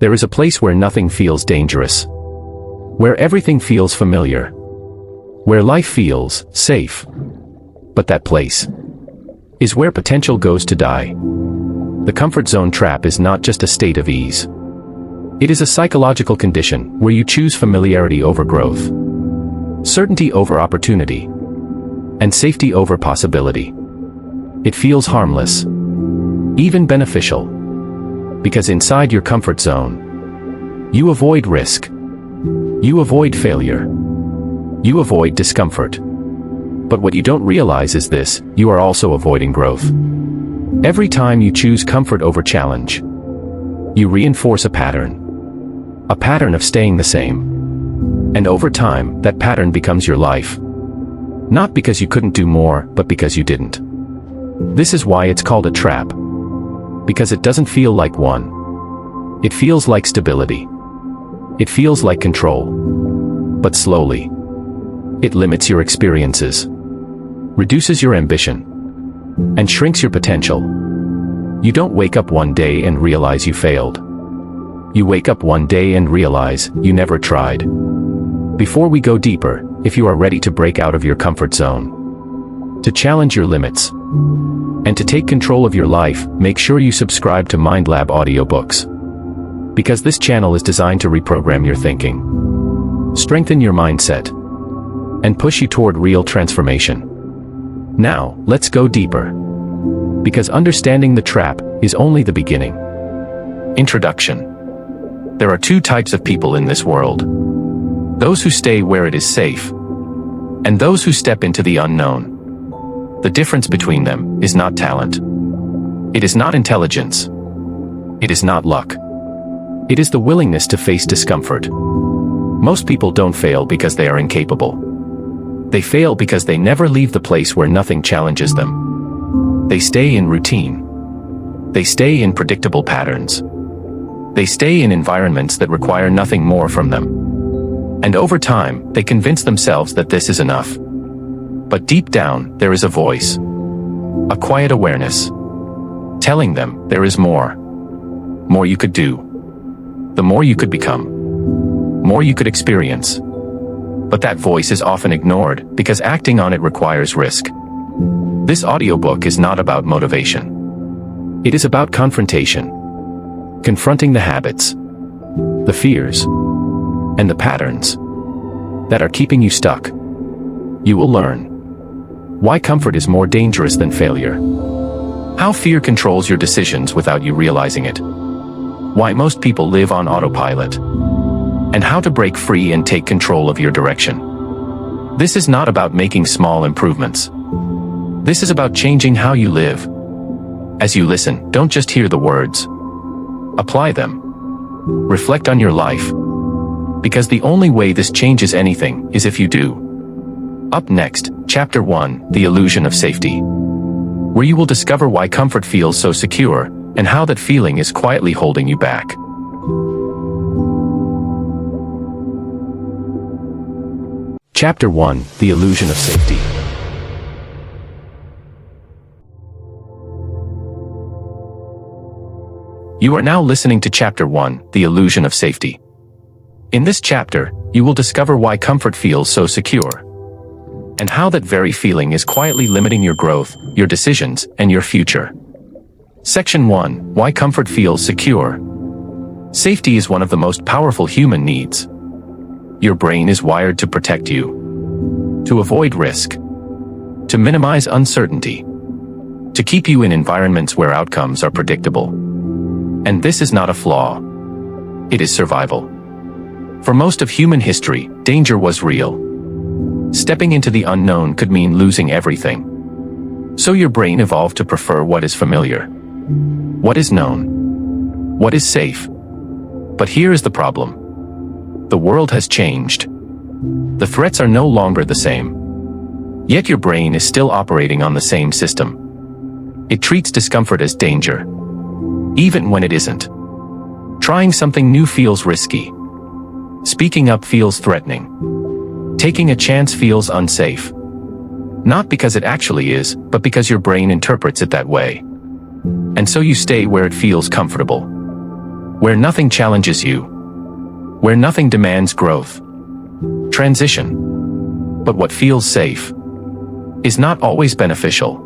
There is a place where nothing feels dangerous, where everything feels familiar, where life feels safe. But that place is where potential goes to die. The comfort zone trap is not just a state of ease. It is a psychological condition where you choose familiarity over growth, certainty over opportunity, and safety over possibility. It feels harmless, even beneficial, because inside your comfort zone, you avoid risk, you avoid failure, you avoid discomfort. But what you don't realize is this: you are also avoiding growth. Every time you choose comfort over challenge, you reinforce a pattern of staying the same. And over time, that pattern becomes your life. Not because you couldn't do more, but because you didn't. This is why it's called a trap. Because it doesn't feel like one. It feels like stability. It feels like control. But slowly, it limits your experiences, reduces your ambition, and shrinks your potential. You don't wake up one day and realize you failed. You wake up one day and realize you never tried. Before we go deeper, if you are ready to break out of your comfort zone, to challenge your limits, and to take control of your life, make sure you subscribe to MINDLAB audiobooks. Because this channel is designed to reprogram your thinking, strengthen your mindset, and push you toward real transformation. Now, let's go deeper. Because understanding the trap is only the beginning. Introduction. There are two types of people in this world: those who stay where it is safe, and those who step into the unknown. The difference between them is not talent. It is not intelligence. It is not luck. It is the willingness to face discomfort. Most people don't fail because they are incapable. They fail because they never leave the place where nothing challenges them. They stay in routine. They stay in predictable patterns. They stay in environments that require nothing more from them. And over time, they convince themselves that this is enough. But deep down, there is a voice, a quiet awareness, telling them there is more. More you could do. The more you could become. More you could experience. But that voice is often ignored because acting on it requires risk. This audiobook is not about motivation. It is about confrontation. Confronting the habits, the fears, and the patterns that are keeping you stuck. You will learn why comfort is more dangerous than failure, how fear controls your decisions without you realizing it, why most people live on autopilot, and how to break free and take control of your direction. This is not about making small improvements. This is about changing how you live. As you listen, don't just hear the words. Apply them. Reflect on your life. Because the only way this changes anything is if you do. Up next, Chapter 1, The Illusion of Safety, where you will discover why comfort feels so secure, and how that feeling is quietly holding you back. Chapter 1, The Illusion of Safety. You are now listening to Chapter 1, The Illusion of Safety. In this chapter, you will discover why comfort feels so secure, and how that very feeling is quietly limiting your growth, your decisions, and your future. Section 1, Why Comfort Feels Secure. Safety is one of the most powerful human needs. Your brain is wired to protect you, to avoid risk, to minimize uncertainty, to keep you in environments where outcomes are predictable. And this is not a flaw. It is survival. For most of human history, danger was real. Stepping into the unknown could mean losing everything. So your brain evolved to prefer what is familiar, what is known, what is safe. But here is the problem. The world has changed. The threats are no longer the same. Yet your brain is still operating on the same system. It treats discomfort as danger, even when it isn't. Trying something new feels risky. Speaking up feels threatening. Taking a chance feels unsafe. Not because it actually is, but because your brain interprets it that way. And so you stay where it feels comfortable. where nothing challenges you, where nothing demands growth. Transition. But what feels safe is not always beneficial.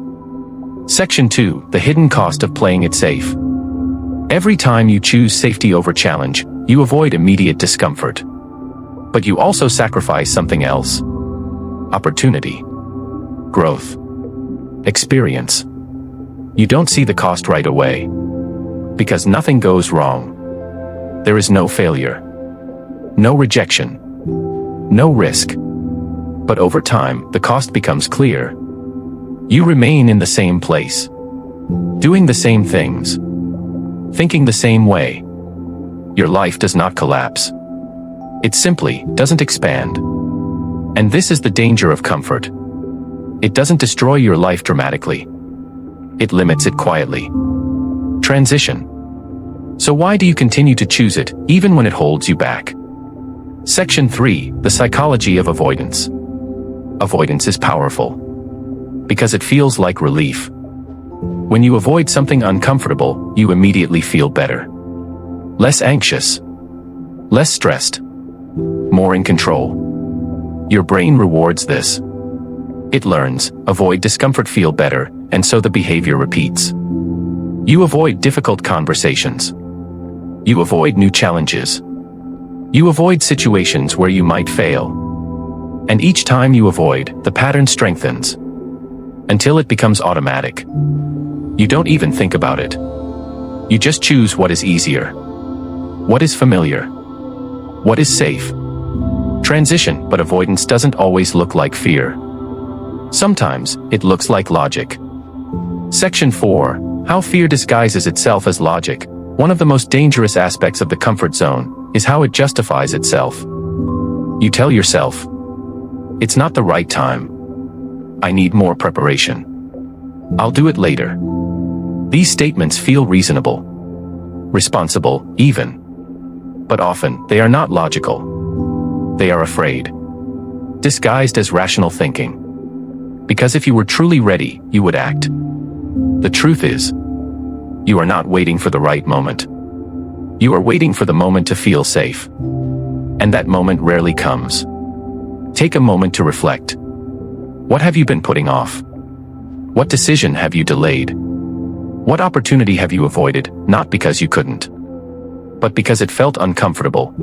Section 2, the hidden cost of playing it safe. Every time you choose safety over challenge, you avoid immediate discomfort. But you also sacrifice something else. Opportunity. Growth. Experience. You don't see the cost right away. Because nothing goes wrong. There is no failure. No rejection. No risk. But over time, the cost becomes clear. You remain in the same place. Doing the same things. Thinking the same way. Your life does not collapse. It simply doesn't expand. And this is the danger of comfort. It doesn't destroy your life dramatically. It limits it quietly. Transition. So why do you continue to choose it, even when it holds you back? Section 3, the psychology of avoidance. Avoidance is powerful. Because it feels like relief. When you avoid something uncomfortable, you immediately feel better. Less anxious. Less stressed. More in control. Your brain rewards this. It learns, avoid discomfort, feel better, and so the behavior repeats. You avoid difficult conversations. You avoid new challenges. You avoid situations where you might fail. And each time you avoid, the pattern strengthens. Until it becomes automatic. You don't even think about it. You just choose what is easier. What is familiar. What is safe. Transition, but avoidance doesn't always look like fear. Sometimes, it looks like logic. Section 4, how fear disguises itself as logic. One of the most dangerous aspects of the comfort zone is how it justifies itself. You tell yourself, it's not the right time. I need more preparation. I'll do it later. These statements feel reasonable, responsible, even. But often, they are not logical. They are afraid. Disguised as rational thinking. Because if you were truly ready, you would act. The truth is, you are not waiting for the right moment. You are waiting for the moment to feel safe. And that moment rarely comes. Take a moment to reflect. What have you been putting off? What decision have you delayed? What opportunity have you avoided, not because you couldn't, but because it felt uncomfortable?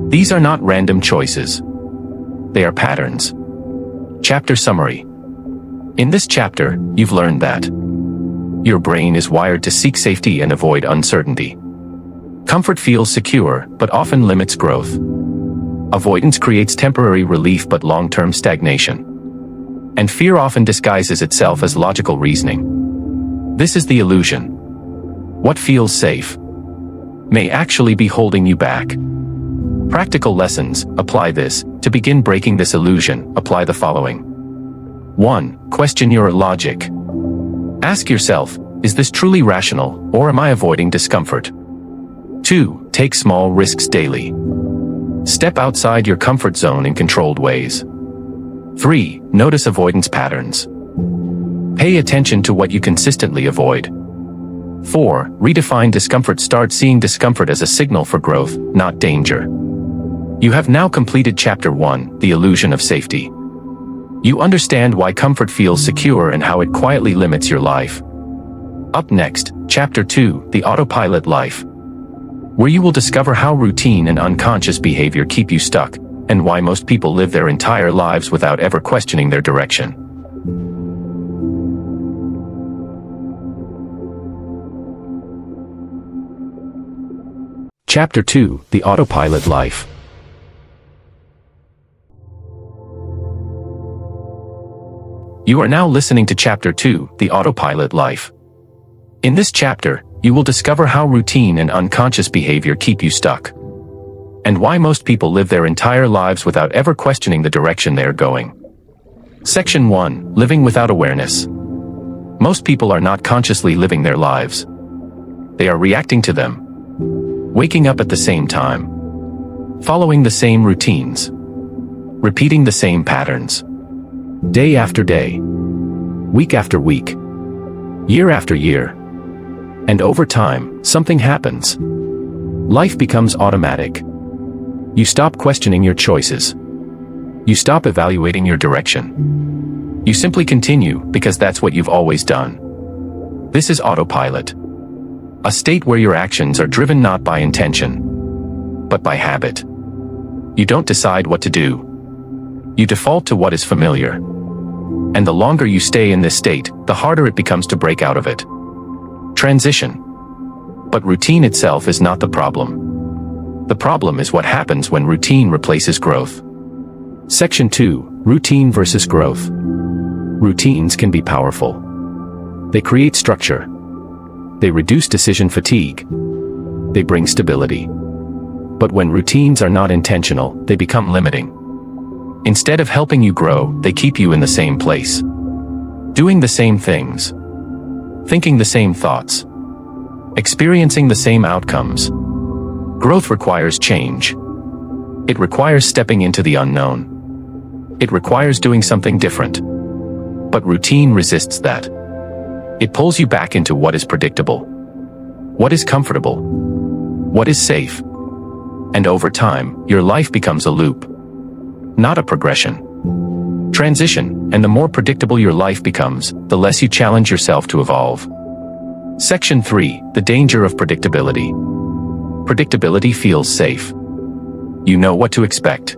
These are not random choices. They are patterns. Chapter summary. In this chapter, you've learned that your brain is wired to seek safety and avoid uncertainty. Comfort feels secure, but often limits growth. Avoidance creates temporary relief but long-term stagnation. And fear often disguises itself as logical reasoning. This is the illusion. What feels safe may actually be holding you back. Practical lessons. Apply this. To begin breaking this illusion, apply the following. 1. Question your logic. Ask yourself, is this truly rational, or am I avoiding discomfort? 2. Take small risks daily. Step outside your comfort zone in controlled ways. 3. Notice avoidance patterns. Pay attention to what you consistently avoid. 4. Redefine discomfort. Start seeing discomfort as a signal for growth, not danger. You have now completed Chapter 1, The Illusion of Safety. You understand why comfort feels secure and how it quietly limits your life. Up next, Chapter 2, The Autopilot Life, where you will discover how routine and unconscious behavior keep you stuck, and why most people live their entire lives without ever questioning their direction. Chapter 2, The Autopilot Life. You are now listening to Chapter 2, The Autopilot Life. In this chapter, you will discover how routine and unconscious behavior keep you stuck, and why most people live their entire lives without ever questioning the direction they are going. Section 1, Living Without Awareness. Most people are not consciously living their lives. They are reacting to them. Waking up at the same time. Following the same routines. Repeating the same patterns. Day after day. Week after week. Year after year. And over time, something happens. Life becomes automatic. You stop questioning your choices. You stop evaluating your direction. You simply continue because that's what you've always done. This is autopilot. A state where your actions are driven not by intention, but by habit. You don't decide what to do. You default to what is familiar. And the longer you stay in this state, the harder it becomes to break out of it. Transition. But routine itself is not the problem. The problem is what happens when routine replaces growth. Section 2. Routine versus growth. Routines can be powerful. They create structure. They reduce decision fatigue. They bring stability. But when routines are not intentional, they become limiting. Instead of helping you grow, they keep you in the same place. Doing the same things. Thinking the same thoughts. Experiencing the same outcomes. Growth requires change. It requires stepping into the unknown. It requires doing something different. But routine resists that. It pulls you back into what is predictable. What is comfortable. What is safe. And over time, your life becomes a loop. Not a progression. Transition, and the more predictable your life becomes, the less you challenge yourself to evolve. Section 3. The danger of predictability. Predictability feels safe. You know what to expect.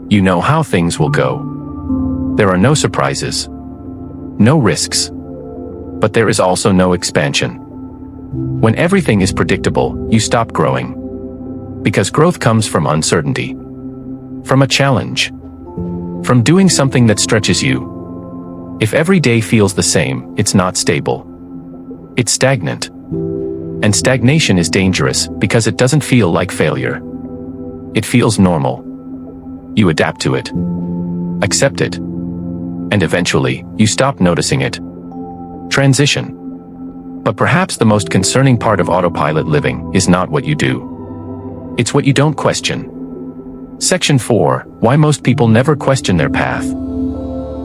You know how things will go. There are no surprises. No risks. But there is also no expansion. When everything is predictable, you stop growing. Because growth comes from uncertainty. From a challenge. From doing something that stretches you. If every day feels the same, it's not stable. It's stagnant. And stagnation is dangerous because it doesn't feel like failure. It feels normal. You adapt to it. Accept it. And eventually, you stop noticing it. Transition. But perhaps the most concerning part of autopilot living is not what you do. It's what you don't question. Section 4. Why most people never question their path.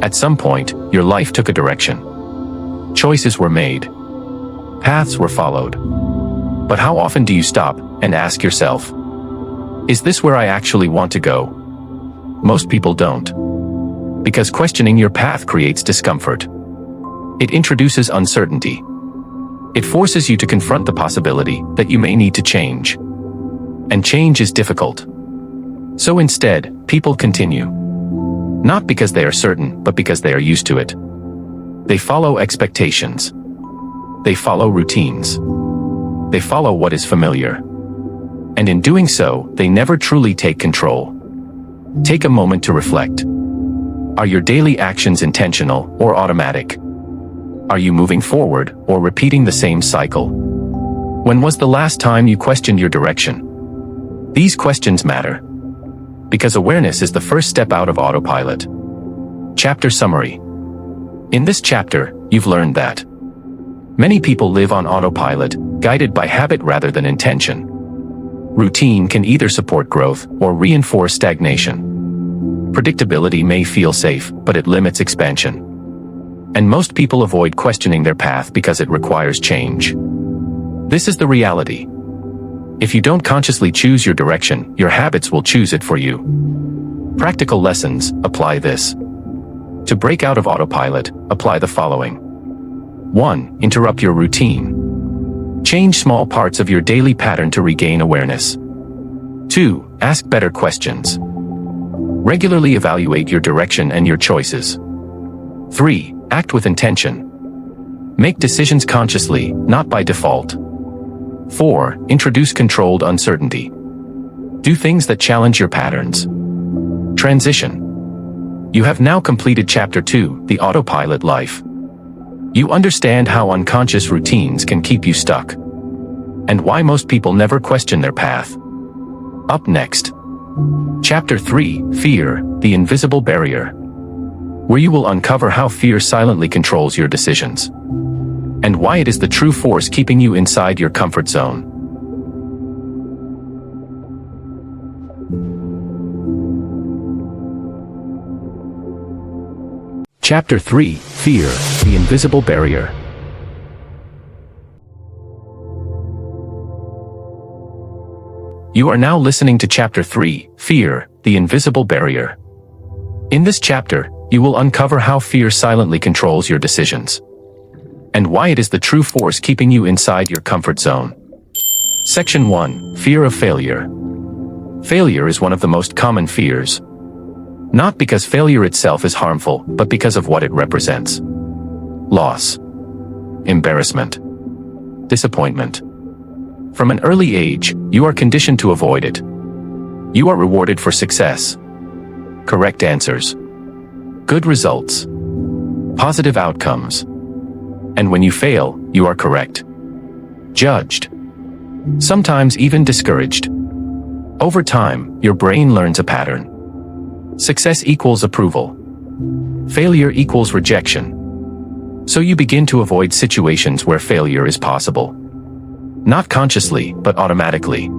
At some point, your life took a direction. Choices were made. Paths were followed. But how often do you stop and ask yourself, is this where I actually want to go? Most people don't. Because questioning your path creates discomfort. It introduces uncertainty. It forces you to confront the possibility that you may need to change. And change is difficult. So instead, people continue. Not because they are certain, but because they are used to it. They follow expectations. They follow routines. They follow what is familiar. And in doing so, they never truly take control. Take a moment to reflect. Are your daily actions intentional or automatic? Are you moving forward or repeating the same cycle? When was the last time you questioned your direction? These questions matter. Because awareness is the first step out of autopilot. Chapter summary. In this chapter, you've learned that many people live on autopilot, guided by habit rather than intention. Routine can either support growth or reinforce stagnation. Predictability may feel safe, but it limits expansion. And most people avoid questioning their path because it requires change. This is the reality. If you don't consciously choose your direction, your habits will choose it for you. Practical lessons, apply this. To break out of autopilot, apply the following. 1. Interrupt your routine. Change small parts of your daily pattern to regain awareness. 2. Ask better questions. Regularly evaluate your direction and your choices. 3. Act with intention. Make decisions consciously, not by default. 4. Introduce controlled uncertainty. Do things that challenge your patterns. Transition. You have now completed Chapter 2, the autopilot life. You understand how unconscious routines can keep you stuck. And why most people never question their path. Up next. Chapter 3, Fear, the Invisible Barrier. Where you will uncover how fear silently controls your decisions. And why it is the true force keeping you inside your comfort zone. Chapter 3, Fear, the Invisible Barrier. You are now listening to Chapter 3, Fear, the Invisible Barrier. In this chapter, you will uncover how fear silently controls your decisions, and why it is the true force keeping you inside your comfort zone. Section 1. Fear of failure. Failure is one of the most common fears. Not because failure itself is harmful, but because of what it represents. Loss, embarrassment, disappointment. From an early age, you are conditioned to avoid it. You are rewarded for success, correct answers, good results, positive outcomes. And when you fail, you are correct, judged, sometimes even discouraged. Over time, your brain learns a pattern. Success equals approval. Failure equals rejection. So you begin to avoid situations where failure is possible. Not consciously, but automatically.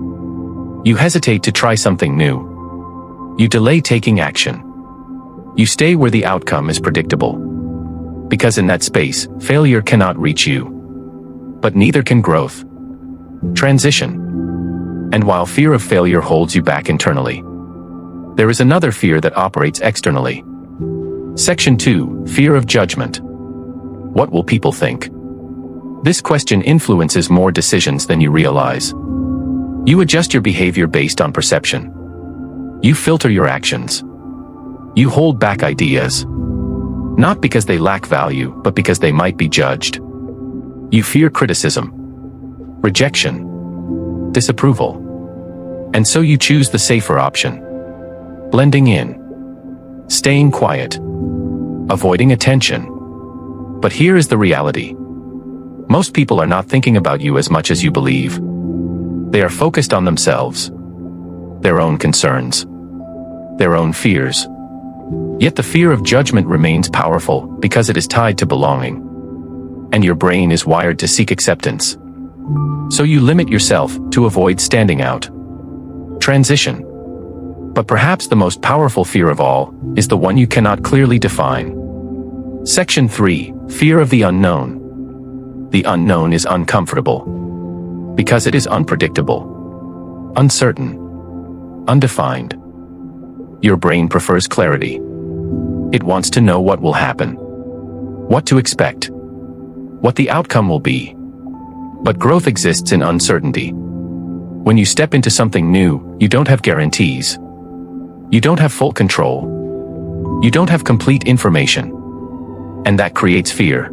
You hesitate to try something new. You delay taking action. You stay where the outcome is predictable. Because in that space, failure cannot reach you. But neither can growth. Transition. And while fear of failure holds you back internally, there is another fear that operates externally. Section 2. Fear of judgment. What will people think? This question influences more decisions than you realize. You adjust your behavior based on perception. You filter your actions. You hold back ideas. Not because they lack value, but because they might be judged. You fear criticism, rejection, disapproval. And so you choose the safer option. Blending in. Staying quiet. Avoiding attention. But here is the reality. Most people are not thinking about you as much as you believe. They are focused on themselves, their own concerns, their own fears. Yet the fear of judgment remains powerful because it is tied to belonging. And your brain is wired to seek acceptance. So you limit yourself to avoid standing out. Transition. But perhaps the most powerful fear of all is the one you cannot clearly define. Section 3. Fear of the unknown. The unknown is uncomfortable because it is unpredictable, uncertain, undefined. Your brain prefers clarity. It wants to know what will happen, what to expect, what the outcome will be. But growth exists in uncertainty. When you step into something new, you don't have guarantees. You don't have full control. You don't have complete information. And that creates fear.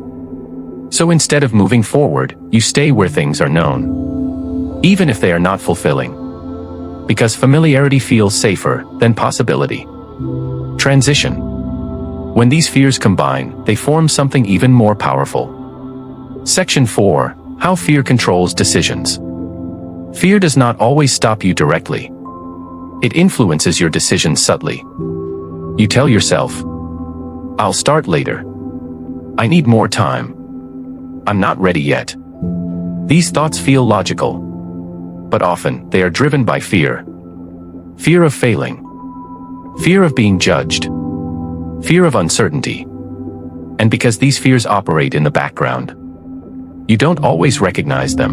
So instead of moving forward, you stay where things are known, even if they are not fulfilling. Because familiarity feels safer than possibility. Transition. When these fears combine, they form something even more powerful. Section 4. How fear controls decisions. Fear does not always stop you directly. It influences your decisions subtly. You tell yourself, "I'll start later. I need more time. I'm not ready yet." These thoughts feel logical, but often they are driven by fear. Fear of failing. Fear of being judged. Fear of uncertainty. And because these fears operate in the background, you don't always recognize them.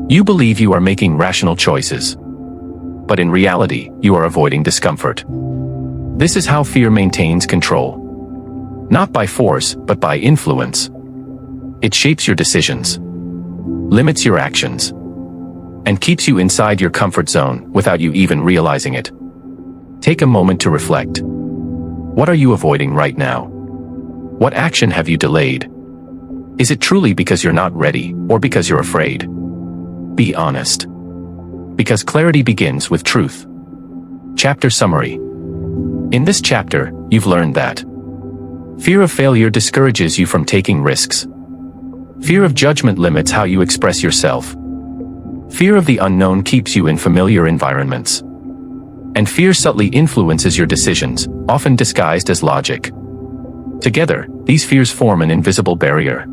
You believe you are making rational choices, but in reality, you are avoiding discomfort. This is how fear maintains control. Not by force, but by influence. It shapes your decisions, limits your actions, and keeps you inside your comfort zone without you even realizing it. Take a moment to reflect. What are you avoiding right now? What action have you delayed? Is it truly because you're not ready, or because you're afraid? Be honest. Because clarity begins with truth. Chapter summary. In this chapter, you've learned that fear of failure discourages you from taking risks. Fear of judgment limits how you express yourself. Fear of the unknown keeps you in familiar environments. And fear subtly influences your decisions, often disguised as logic. Together, these fears form an invisible barrier.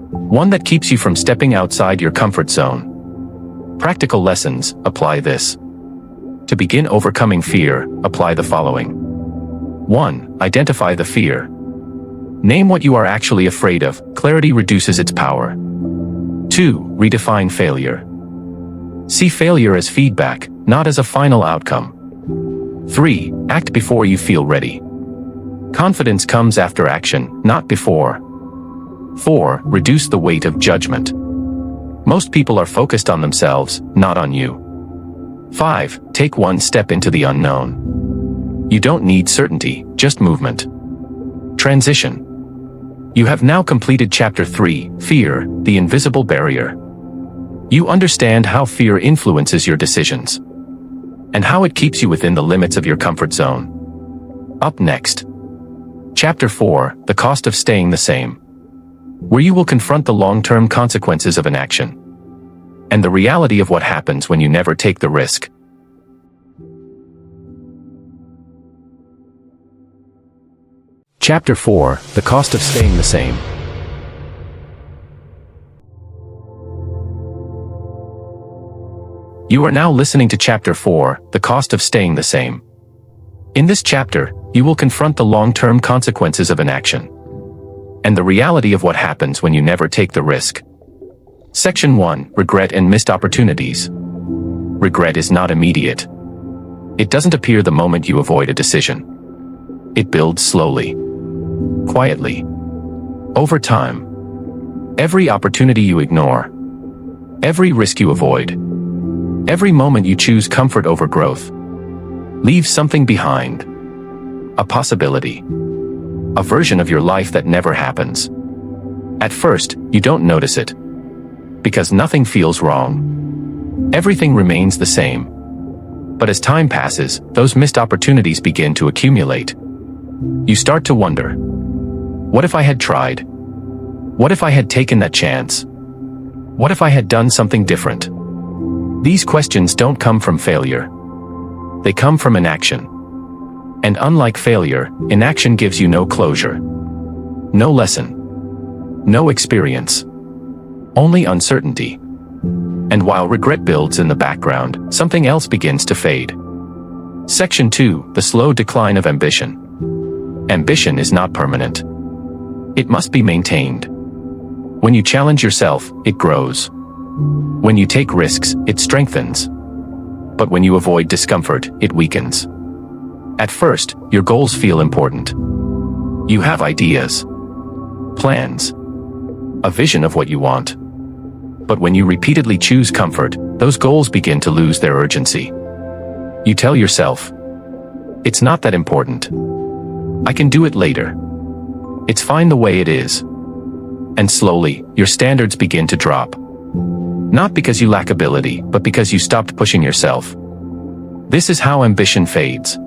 One that keeps you from stepping outside your comfort zone. Practical lessons. Apply this. To begin overcoming fear, apply the following. 1. Identify the fear. Name what you are actually afraid of. Clarity reduces its power. 2. Redefine failure. See failure as feedback, not as a final outcome. 3. Act before you feel ready. Confidence comes after action, not before. 4. Reduce the weight of judgment. Most people are focused on themselves, not on you. 5. Take one step into the unknown. You don't need certainty, just movement. Transition. You have now completed Chapter 3, Fear, the Invisible Barrier. You understand how fear influences your decisions, and how it keeps you within the limits of your comfort zone. Up next, Chapter 4, The Cost of Staying the Same, where you will confront the long-term consequences of an action, and the reality of what happens when you never take the risk. Chapter 4, The Cost of Staying the Same. You are now listening to Chapter 4, The Cost of Staying the Same. In this chapter, you will confront the long-term consequences of an action, and the reality of what happens when you never take the risk. Section 1, Regret and Missed Opportunities. Regret is not immediate. It doesn't appear the moment you avoid a decision. It builds slowly, quietly, over time. Every opportunity you ignore, every risk you avoid, every moment you choose comfort over growth, leaves something behind. A possibility. A version of your life that never happens. At first, you don't notice it, because nothing feels wrong. Everything remains the same. But as time passes, those missed opportunities begin to accumulate. You start to wonder, what if I had tried? What if I had taken that chance? What if I had done something different? These questions don't come from failure. They come from inaction. And unlike failure, inaction gives you no closure, no lesson, no experience, only uncertainty. And while regret builds in the background, something else begins to fade. Section 2, The Slow Decline of Ambition. Ambition is not permanent. It must be maintained. When you challenge yourself, it grows. When you take risks, it strengthens. But when you avoid discomfort, it weakens. At first, your goals feel important. You have ideas, plans, a vision of what you want. But when you repeatedly choose comfort, those goals begin to lose their urgency. You tell yourself, it's not that important. I can do it later. It's fine the way it is. And slowly, your standards begin to drop. Not because you lack ability, but because you stopped pushing yourself. This is how ambition fades.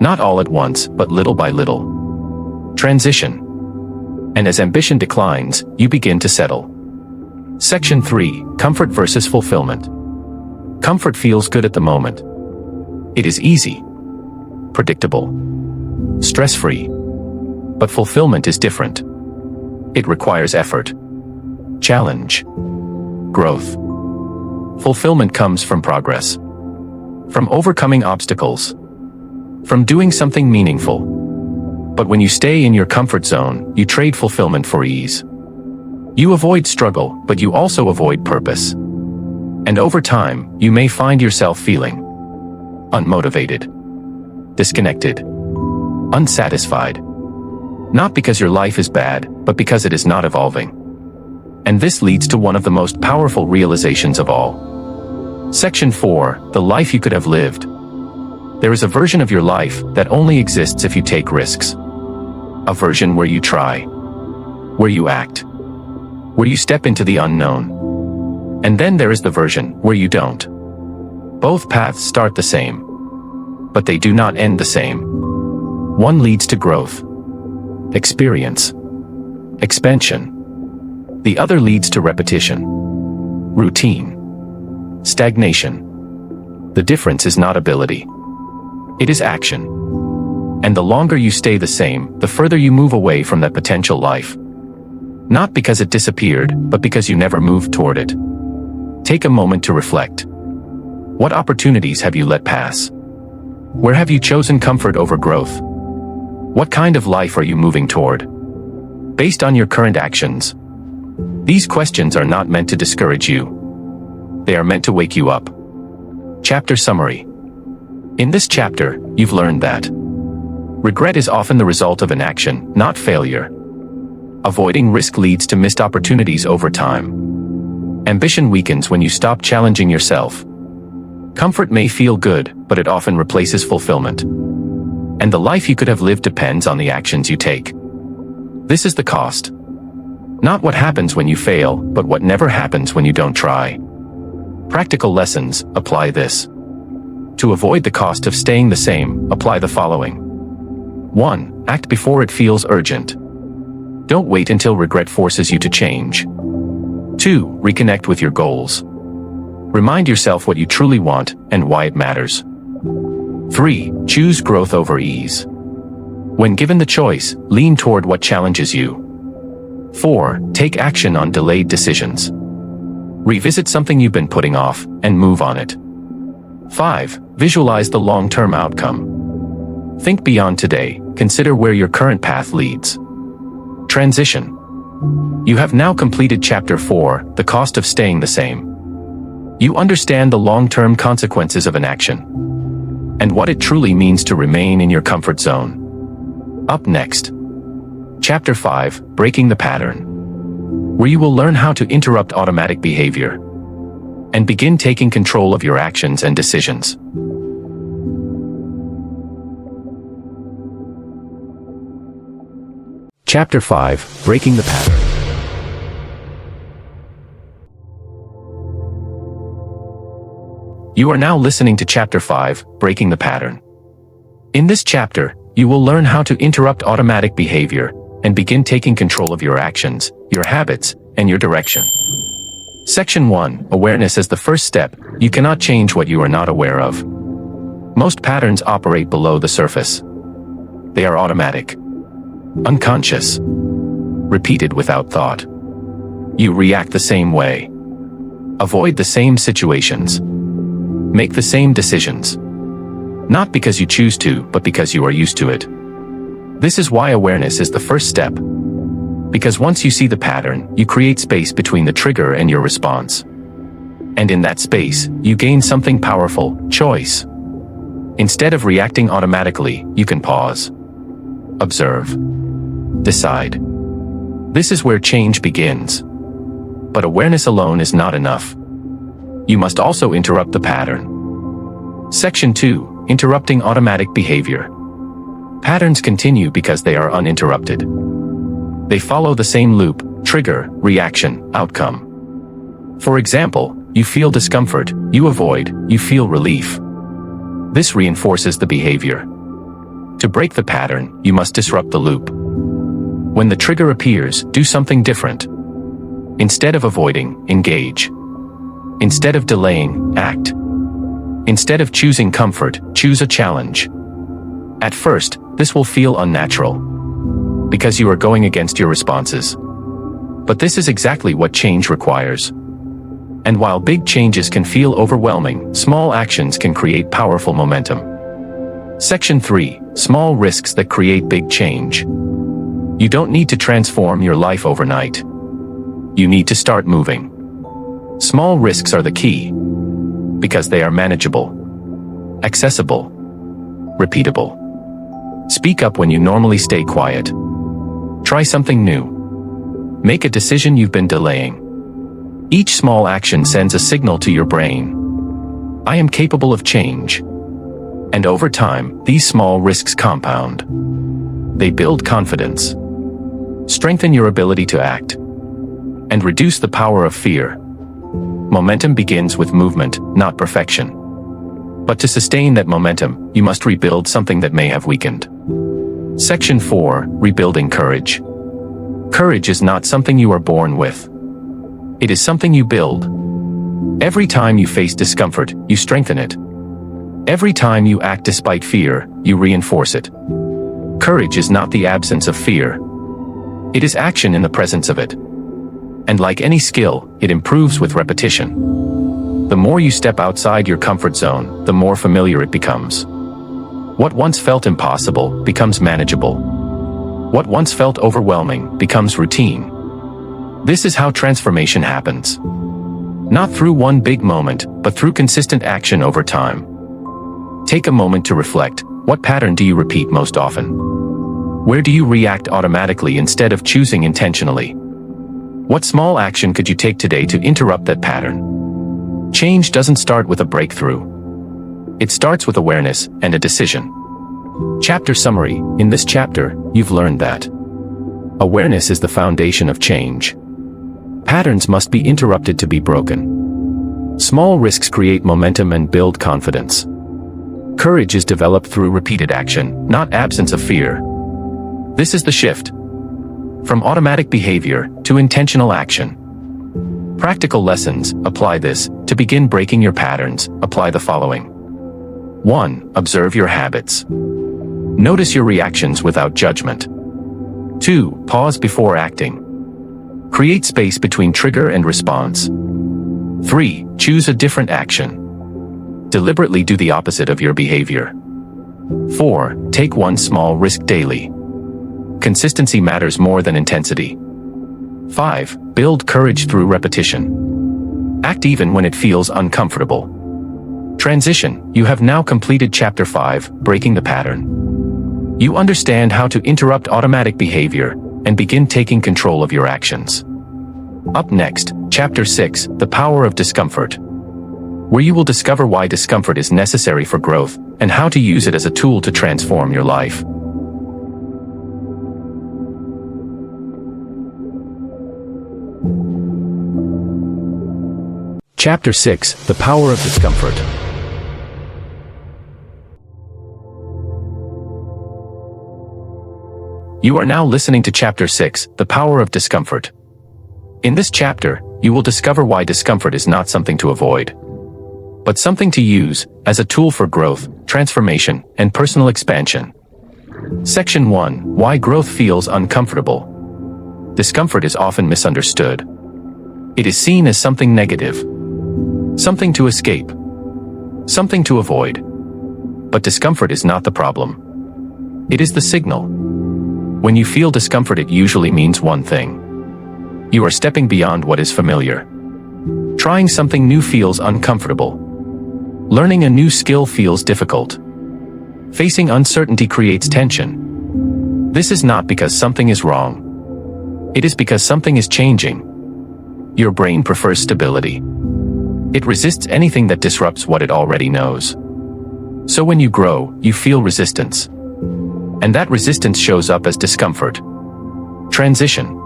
Not all at once, but little by little. Transition. And as ambition declines, you begin to settle. Section 3, Comfort versus Fulfillment. Comfort feels good at the moment. It is easy, predictable, stress-free. But fulfillment is different. It requires effort, challenge, growth. Fulfillment comes from progress, from overcoming obstacles, from doing something meaningful. But when you stay in your comfort zone, you trade fulfillment for ease. You avoid struggle, but you also avoid purpose. And over time, you may find yourself feeling unmotivated, disconnected, unsatisfied. Not because your life is bad, but because it is not evolving. And this leads to one of the most powerful realizations of all. Section 4, The Life You Could Have Lived. There is a version of your life that only exists if you take risks. A version where you try, where you act, where you step into the unknown. And then there is the version where you don't. Both paths start the same, but they do not end the same. One leads to growth, experience, expansion. The other leads to repetition, routine, stagnation. The difference is not ability. It is action. And the longer you stay the same, the further you move away from that potential life. Not because it disappeared, but because you never moved toward it. Take a moment to reflect. What opportunities have you let pass? Where have you chosen comfort over growth? What kind of life are you moving toward? Based on your current actions. These questions are not meant to discourage you. They are meant to wake you up. Chapter Summary. In this chapter, you've learned that regret is often the result of inaction, not failure. Avoiding risk leads to missed opportunities over time. Ambition weakens when you stop challenging yourself. Comfort may feel good, but it often replaces fulfillment. And the life you could have lived depends on the actions you take. This is the cost. Not what happens when you fail, but what never happens when you don't try. Practical lessons: apply this. To avoid the cost of staying the same, apply the following. 1. Act before it feels urgent. Don't wait until regret forces you to change. 2. Reconnect with your goals. Remind yourself what you truly want and why it matters. 3. Choose growth over ease. When given the choice, lean toward what challenges you. 4. Take action on delayed decisions. Revisit something you've been putting off and move on it. 5. Visualize the long-term outcome. Think beyond today, consider where your current path leads. Transition. You have now completed Chapter 4, The Cost of Staying the Same. You understand the long-term consequences of inaction and what it truly means to remain in your comfort zone. Up next, Chapter 5, Breaking the Pattern, where you will learn how to interrupt automatic behavior and begin taking control of your actions and decisions. Chapter 5, Breaking the Pattern. You are now listening to Chapter 5, Breaking the Pattern. In this chapter, you will learn how to interrupt automatic behavior and begin taking control of your actions, your habits, and your direction. Section 1, Awareness as the first step. You cannot change what you are not aware of. Most patterns operate below the surface. They are automatic, unconscious, repeated without thought. You react the same way, avoid the same situations, make the same decisions. Not because you choose to, but because you are used to it. This is why awareness is the first step. Because once you see the pattern, you create space between the trigger and your response. And in that space, you gain something powerful: choice. Instead of reacting automatically, you can pause, observe, decide. This is where change begins. But awareness alone is not enough. You must also interrupt the pattern. Section 2, Interrupting automatic behavior. Patterns continue because they are uninterrupted. They follow the same loop: trigger, reaction, outcome. For example, you feel discomfort, you avoid, you feel relief. This reinforces the behavior. To break the pattern, you must disrupt the loop. When the trigger appears, do something different. Instead of avoiding, engage. Instead of delaying, act. Instead of choosing comfort, choose a challenge. At first, this will feel unnatural, because you are going against your responses. But this is exactly what change requires. And while big changes can feel overwhelming, small actions can create powerful momentum. Section 3, Small risks that create big change. You don't need to transform your life overnight. You need to start moving. Small risks are the key, because they are manageable, accessible, repeatable. Speak up when you normally stay quiet. Try something new. Make a decision you've been delaying. Each small action sends a signal to your brain: I am capable of change. And over time, these small risks compound. They build confidence, strengthen your ability to act, and reduce the power of fear. Momentum begins with movement, not perfection. But to sustain that momentum, you must rebuild something that may have weakened. Section 4, Rebuilding courage. Courage is not something you are born with. It is something you build. Every time you face discomfort, you strengthen it. Every time you act despite fear, you reinforce it. Courage is not the absence of fear. It is action in the presence of it. And like any skill, it improves with repetition. The more you step outside your comfort zone, the more familiar it becomes. What once felt impossible becomes manageable. What once felt overwhelming becomes routine. This is how transformation happens. Not through one big moment, but through consistent action over time. Take a moment to reflect. What pattern do you repeat most often? Where do you react automatically instead of choosing intentionally? What small action could you take today to interrupt that pattern? Change doesn't start with a breakthrough. It starts with awareness and a decision. Chapter summary. In this chapter, you've learned that awareness is the foundation of change. Patterns must be interrupted to be broken. Small risks create momentum and build confidence. Courage is developed through repeated action, not absence of fear. This is the shift from automatic behavior to intentional action. Practical lessons. Apply this. To begin breaking your patterns, apply the following. 1. Observe your habits. Notice your reactions without judgment. 2. Pause before acting. Create space between trigger and response. 3. Choose a different action. Deliberately do the opposite of your behavior. 4. Take one small risk daily. Consistency matters more than intensity. 5. Build courage through repetition. Act even when it feels uncomfortable. Transition. You have now completed Chapter 5, Breaking the Pattern. You understand how to interrupt automatic behavior and begin taking control of your actions. Up next, Chapter 6, The Power of Discomfort, where you will discover why discomfort is necessary for growth and how to use it as a tool to transform your life. Chapter 6, The Power of Discomfort. You are now listening to Chapter 6, The Power of Discomfort. In this chapter, you will discover why discomfort is not something to avoid, but something to use as a tool for growth, transformation, and personal expansion. Section 1, Why Growth Feels Uncomfortable. Discomfort is often misunderstood. It is seen as something negative, something to escape, something to avoid. But discomfort is not the problem. It is the signal. When you feel discomfort, it usually means one thing. You are stepping beyond what is familiar. Trying something new feels uncomfortable. Learning a new skill feels difficult. Facing uncertainty creates tension. This is not because something is wrong. It is because something is changing. Your brain prefers stability. It resists anything that disrupts what it already knows. So when you grow, you feel resistance. And that resistance shows up as discomfort. Transition.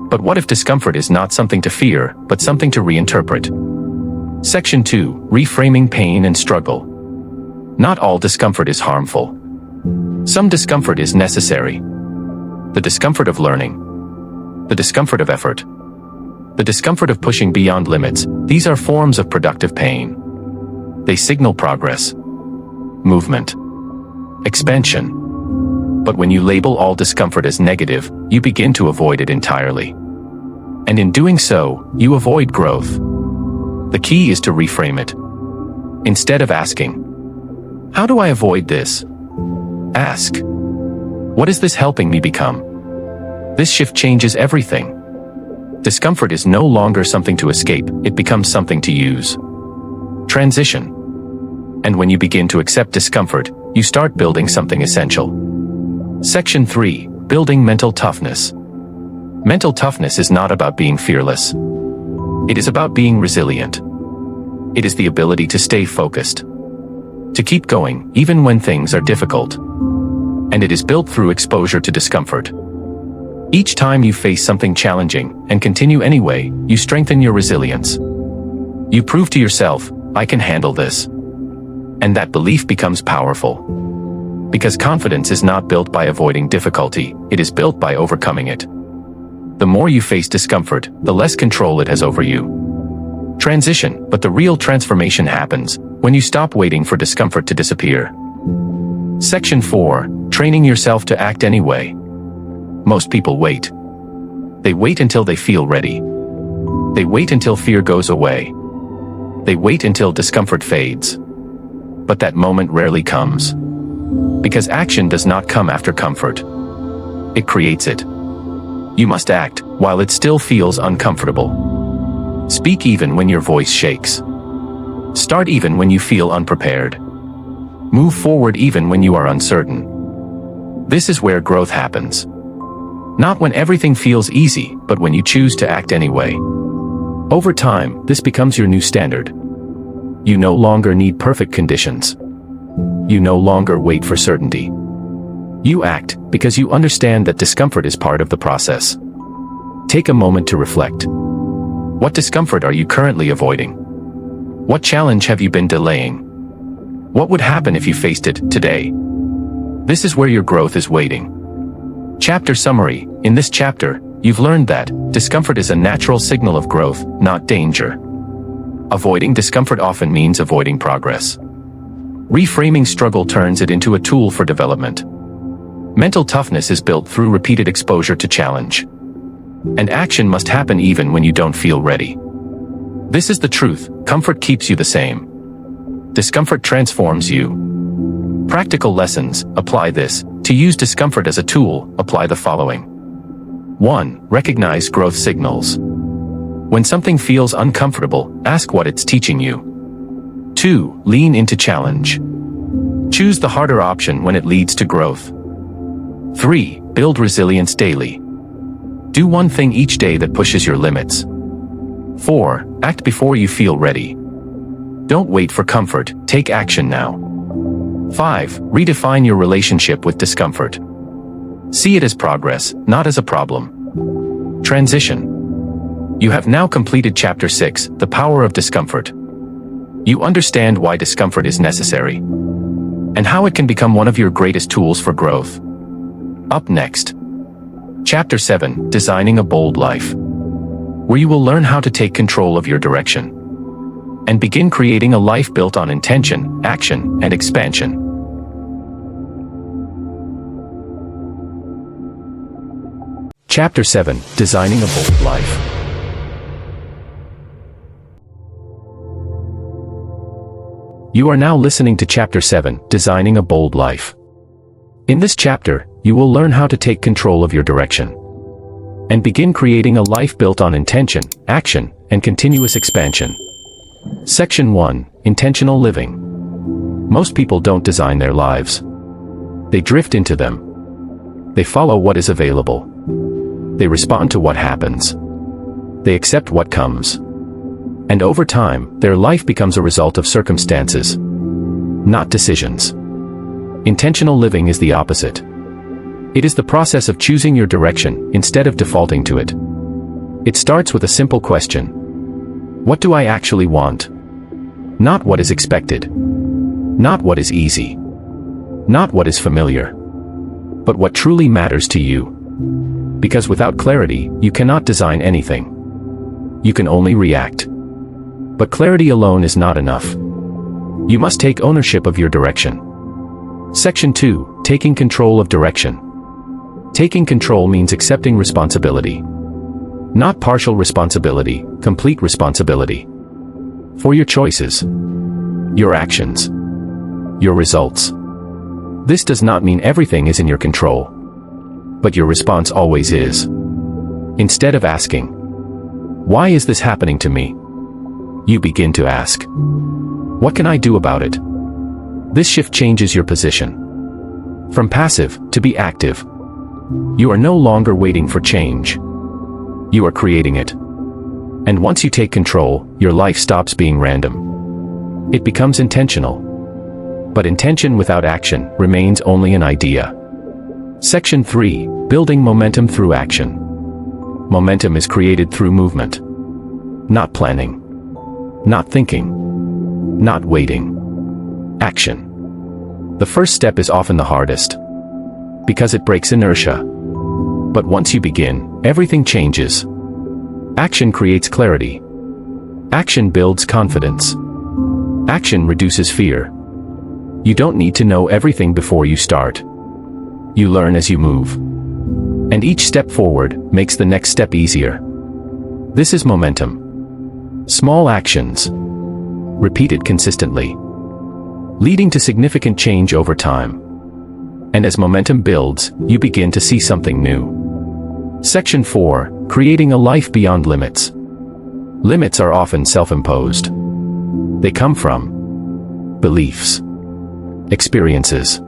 But what if discomfort is not something to fear, but something to reinterpret? Section 2, Reframing Pain and Struggle. Not all discomfort is harmful. Some discomfort is necessary. The discomfort of learning. The discomfort of effort. The discomfort of pushing beyond limits. These are forms of productive pain. They signal progress, movement, expansion. But when you label all discomfort as negative, you begin to avoid it entirely. And in doing so, you avoid growth. The key is to reframe it. Instead of asking, "How do I avoid this?" ask, "What is this helping me become?" This shift changes everything. Discomfort is no longer something to escape, it becomes something to use. Transition. And when you begin to accept discomfort, you start building something essential. Section 3, Building Mental Toughness. Mental toughness is not about being fearless. It is about being resilient. It is the ability to stay focused, to keep going, even when things are difficult. And it is built through exposure to discomfort. Each time you face something challenging and continue anyway, you strengthen your resilience. You prove to yourself, "I can handle this." And that belief becomes powerful. Because confidence is not built by avoiding difficulty, it is built by overcoming it. The more you face discomfort, the less control it has over you. Transition, but the real transformation happens when you stop waiting for discomfort to disappear. Section 4, Training Yourself to Act Anyway. Most people wait. They wait until they feel ready. They wait until fear goes away. They wait until discomfort fades. But that moment rarely comes. Because action does not come after comfort. It creates it. You must act while it still feels uncomfortable. Speak even when your voice shakes. Start even when you feel unprepared. Move forward even when you are uncertain. This is where growth happens. Not when everything feels easy, but when you choose to act anyway. Over time, this becomes your new standard. You no longer need perfect conditions. You no longer wait for certainty. You act because you understand that discomfort is part of the process. Take a moment to reflect. What discomfort are you currently avoiding? What challenge have you been delaying? What would happen if you faced it today? This is where your growth is waiting. Chapter summary. In this chapter, you've learned that discomfort is a natural signal of growth, not danger. Avoiding discomfort often means avoiding progress. Reframing struggle turns it into a tool for development. Mental toughness is built through repeated exposure to challenge. And action must happen even when you don't feel ready. This is the truth. Comfort keeps you the same. Discomfort transforms you. Practical lessons. Apply this. To use discomfort as a tool, apply the following. 1. Recognize growth signals. When something feels uncomfortable, ask what it's teaching you. 2. Lean into challenge. Choose the harder option when it leads to growth. 3. Build resilience daily. Do one thing each day that pushes your limits. 4. Act before you feel ready. Don't wait for comfort, take action now. 5. Redefine your relationship with discomfort. See it as progress, not as a problem. Transition. You have now completed Chapter 6, The Power of Discomfort. You understand why discomfort is necessary, and how it can become one of your greatest tools for growth. Up next, Chapter 7, Designing a Bold Life, where you will learn how to take control of your direction and begin creating a life built on intention, action, and expansion. Chapter 7, Designing a Bold Life. You are now listening to Chapter 7, Designing a Bold Life. In this chapter, you will learn how to take control of your direction and begin creating a life built on intention, action, and continuous expansion. Section 1, Intentional Living. Most people don't design their lives. They drift into them. They follow what is available. They respond to what happens. They accept what comes. And over time, their life becomes a result of circumstances, not decisions. Intentional living is the opposite. It is the process of choosing your direction instead of defaulting to it. It starts with a simple question. What do I actually want? Not what is expected. Not what is easy. Not what is familiar. But what truly matters to you. Because without clarity, you cannot design anything. You can only react. But clarity alone is not enough. You must take ownership of your direction. Section 2, Taking Control of Direction. Taking control means accepting responsibility. Not partial responsibility, complete responsibility. For your choices, your actions, your results. This does not mean everything is in your control. But your response always is. Instead of asking, why is this happening to me? You begin to ask, what can I do about it? This shift changes your position. From passive to be active. You are no longer waiting for change. You are creating it. And once you take control, your life stops being random. It becomes intentional. But intention without action remains only an idea. Section 3, Building Momentum Through Action. Momentum is created through movement. Not planning. Not thinking. Not waiting. Action. The first step is often the hardest. Because it breaks inertia. But once you begin, everything changes. Action creates clarity. Action builds confidence. Action reduces fear. You don't need to know everything before you start. You learn as you move. And each step forward makes the next step easier. This is momentum. Small actions, repeated consistently, leading to significant change over time. And as momentum builds, you begin to see something new. Section 4, Creating a Life Beyond Limits. Limits are often self-imposed. They come from beliefs, experiences,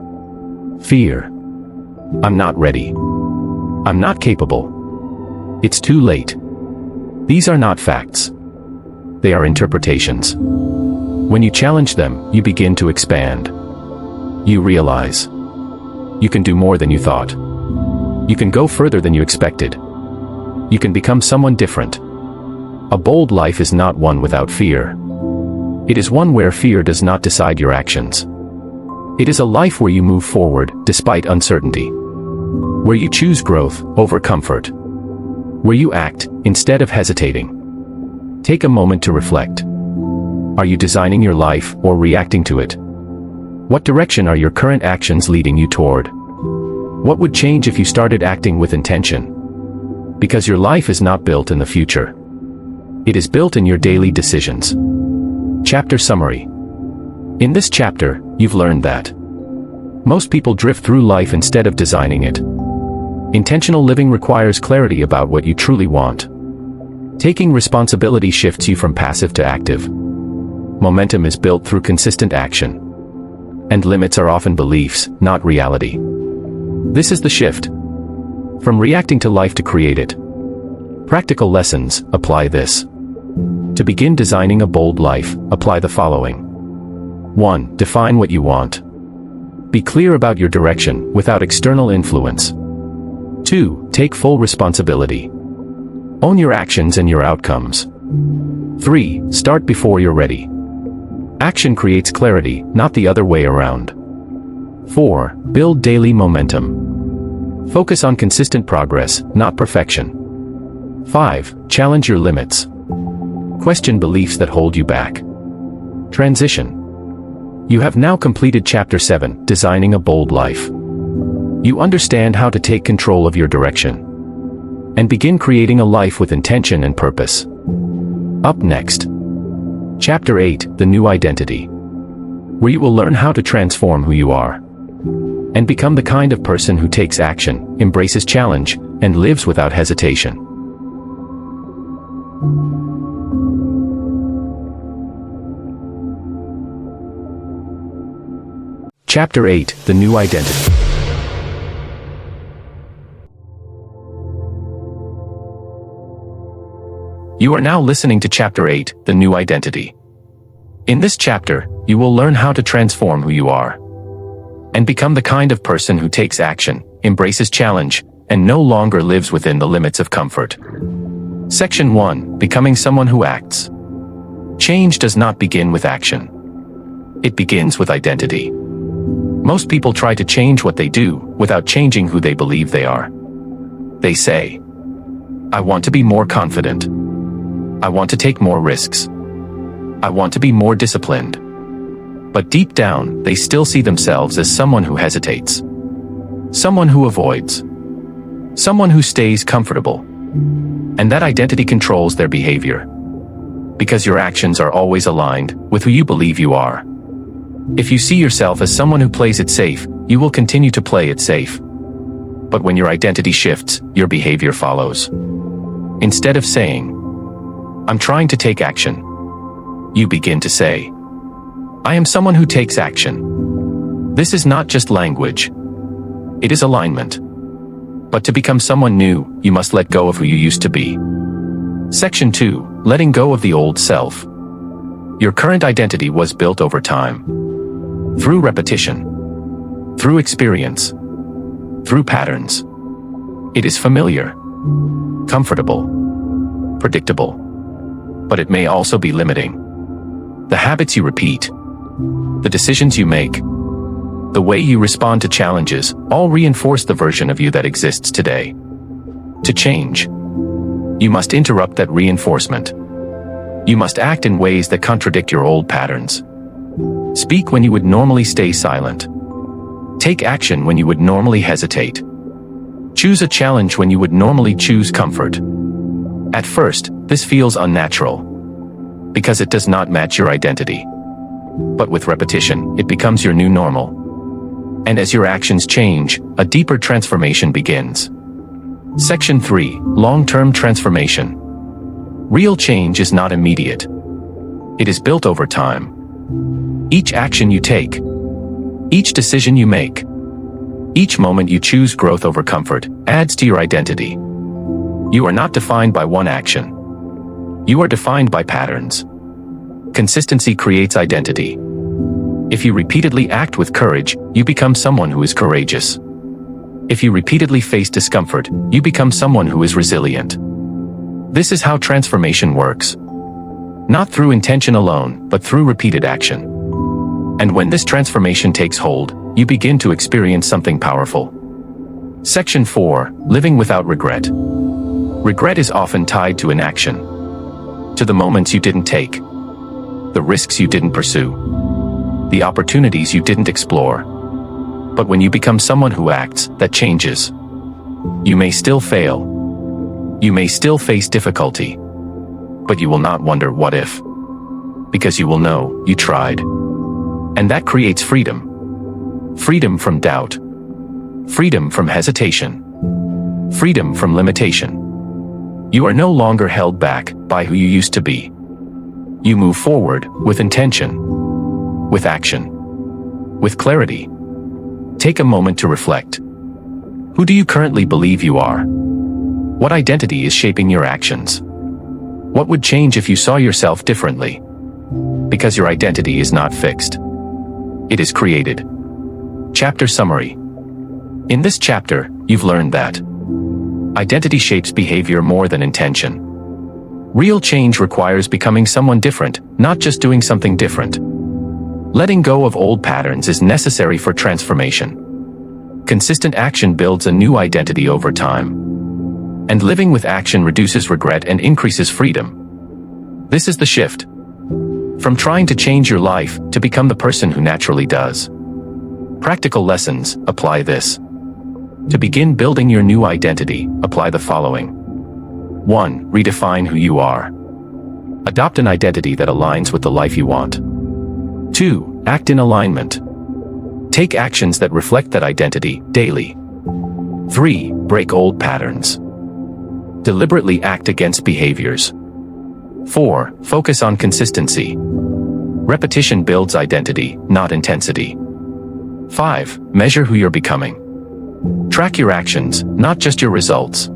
fear. I'm not ready. I'm not capable. It's too late. These are not facts. They are interpretations. When you challenge them, you begin to expand. You realize you can do more than you thought. You can go further than you expected. You can become someone different. A bold life is not one without fear. It is one where fear does not decide your actions. It is a life where you move forward despite uncertainty. Where you choose growth over comfort. Where you act instead of hesitating. Take a moment to reflect. Are you designing your life or reacting to it? What direction are your current actions leading you toward? What would change if you started acting with intention? Because your life is not built in the future. It is built in your daily decisions. Chapter summary. In this chapter, you've learned that most people drift through life instead of designing it. Intentional living requires clarity about what you truly want. Taking responsibility shifts you from passive to active. Momentum is built through consistent action. And limits are often beliefs, not reality. This is the shift. From reacting to life to create it. Practical lessons, apply this. To begin designing a bold life, apply the following. 1. Define what you want. Be clear about your direction, without external influence. 2. Take full responsibility. Own your actions and your outcomes. 3. Start before you're ready. Action creates clarity, not the other way around. 4. Build daily momentum. Focus on consistent progress, not perfection. 5. Challenge your limits. Question beliefs that hold you back. Transition. You have now completed Chapter 7, Designing a Bold Life. You understand how to take control of your direction and begin creating a life with intention and purpose. Up next, Chapter 8, The New Identity, where you will learn how to transform who you are and become the kind of person who takes action, embraces challenge, and lives without hesitation. Chapter 8, The New Identity. You are now listening to Chapter 8, The New Identity. In this chapter, you will learn how to transform who you are and become the kind of person who takes action, embraces challenge, and no longer lives within the limits of comfort. Section 1, Becoming Someone Who Acts. Change does not begin with action. It begins with identity. Most people try to change what they do without changing who they believe they are. They say, I want to be more confident. I want to take more risks. I want to be more disciplined. But deep down, they still see themselves as someone who hesitates. Someone who avoids. Someone who stays comfortable. And that identity controls their behavior. Because your actions are always aligned with who you believe you are. If you see yourself as someone who plays it safe, you will continue to play it safe. But when your identity shifts, your behavior follows. Instead of saying, I'm trying to take action, you begin to say, I am someone who takes action. This is not just language. It is alignment. But to become someone new, you must let go of who you used to be. Section 2, Letting Go of the Old Self. Your current identity was built over time. Through repetition. Through experience. Through patterns. It is familiar. Comfortable. Predictable. But it may also be limiting. The habits you repeat. The decisions you make. The way you respond to challenges, all reinforce the version of you that exists today. To change, you must interrupt that reinforcement. You must act in ways that contradict your old patterns. Speak when you would normally stay silent. Take action when you would normally hesitate. Choose a challenge when you would normally choose comfort. At first, this feels unnatural, because it does not match your identity. But with repetition, it becomes your new normal. And as your actions change, a deeper transformation begins. Section 3, Long-Term Transformation. Real change is not immediate. It is built over time. Each action you take, each decision you make, each moment you choose growth over comfort adds to your identity. You are not defined by one action. You are defined by patterns. Consistency creates identity. If you repeatedly act with courage, you become someone who is courageous. If you repeatedly face discomfort, you become someone who is resilient. This is how transformation works. Not through intention alone, but through repeated action. And when this transformation takes hold, you begin to experience something powerful. Section 4. Living without regret. Regret is often tied to inaction. To the moments you didn't take. The risks you didn't pursue. The opportunities you didn't explore. But when you become someone who acts, that changes. You may still fail. You may still face difficulty. But you will not wonder what if. Because you will know you tried. And that creates freedom. Freedom from doubt. Freedom from hesitation. Freedom from limitation. You are no longer held back by who you used to be. You move forward with intention. With action. With clarity. Take a moment to reflect. Who do you currently believe you are? What identity is shaping your actions? What would change if you saw yourself differently? Because your identity is not fixed. It is created. Chapter summary. In this chapter, you've learned that identity shapes behavior more than intention. Real change requires becoming someone different, not just doing something different. Letting go of old patterns is necessary for transformation. Consistent action builds a new identity over time. And living with action reduces regret and increases freedom. This is the shift. From trying to change your life to become the person who naturally does. Practical lessons, apply this. To begin building your new identity, apply the following. 1. Redefine who you are. Adopt an identity that aligns with the life you want. 2. Act in alignment. Take actions that reflect that identity daily. 3. Break old patterns. Deliberately act against behaviors. 4. Focus on consistency. Repetition builds identity, not intensity. 5. Measure who you're becoming. Track your actions, not just your results.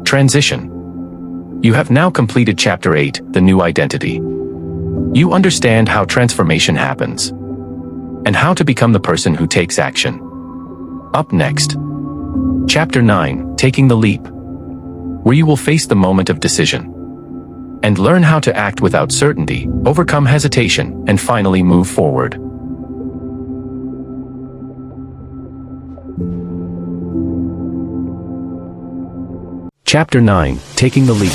Transition. You have now completed Chapter 8, The New Identity. You understand how transformation happens. And how to become the person who takes action. Up next. Chapter 9, Taking the Leap. Where you will face the moment of decision. And learn how to act without certainty, overcome hesitation, and finally move forward. Chapter 9, Taking the Leap.